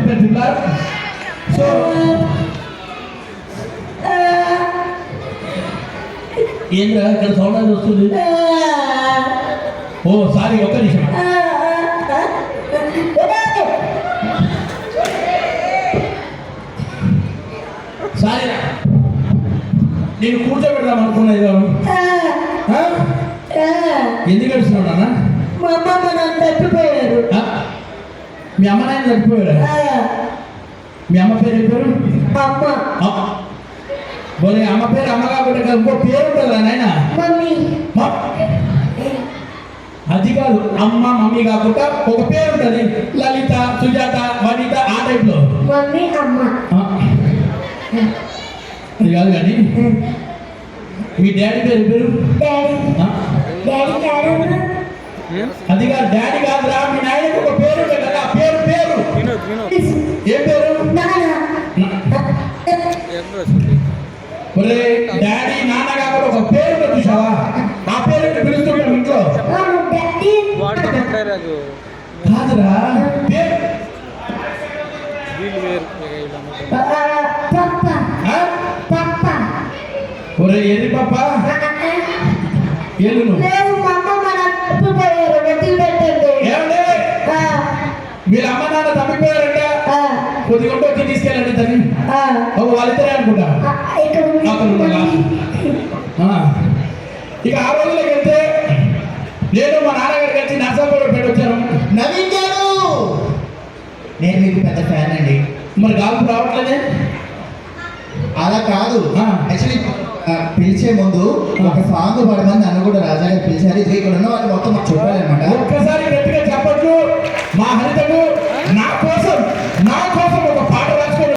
పెట్టుకున్నారు. సో ఏంద్రా ఇక్కడ సౌండ్ అది వస్తుంది. ఓ సారీ, ఒక్క నిమిషం. సారీరా, నేను కూర్చోబెడదాం అనుకున్నది. ఎందుకు ఏడుస్తున్నావు నాన్న? మా అమ్మ నన్ను తప్పిపోయారు. మీ అమ్మ నాయన తప్పిపోయారు. మీ అమ్మ పేరు ఏం పేరు? అమ్మ. బోలే అమ్మ పేరు అమ్మ కాకుండా ఇంకో పేరు ఉంటుందా నాయన? మమ్మీ. అది కాదు, అమ్మ మమ్మీ కాకుండా ఒక పేరు ఉంటుంది. లలిత, సుజాత, వనిత, ఆ టైప్లో. మమ్మీ అమ్మ. అది కాదు కానీ మీ డాడీ పేరు పేరు? అది కాదు, డాడీ కాదురా. మీ నాయనకు ఒక పేరు ఉంటుంది కదా, ఆ పేరు పేరు ఏ పేరు? ఒరే డాడీ నాన్న కాకుండా ఒక పేరు ఉంటుంది చూసావా? ఆ పేరు పిలుస్తుంటాం ఇంట్లో. కాదురా, పేరు ఒరే ఎర్రి పాప ఏళ్ళు ఏమండి, మీరు అమ్మ నాన్న తప్పిపోయారంట. కొద్దిగా వచ్చి తీసుకెళ్ళండి తల్లి. వాళ్ళిద్దరే అనుకుంటా. ఇక ఆ రోజులకు వెళ్తే నేను మా నాన్నగారికి వచ్చి నర్సాపూర్ పెట్టి వచ్చాను. నవీన్ గారు, నేను మీకు పెద్ద ఫ్యాన్ అండి. మరి గాల్పు రావట్లేదే? అలా కాదు, యాక్చువల్లీ పిలిచే ముందు ఒక సాంగ్ పాడమని నన్ను కూడా రాజా గారు పిలిచారు. ఇది ఇక్కడ ఉన్న వాళ్ళు మొత్తం మాకు చెప్పారనమాట. ఒక్కసారి గట్టిగా చెప్పట్లు మా హరితకు నా కోసం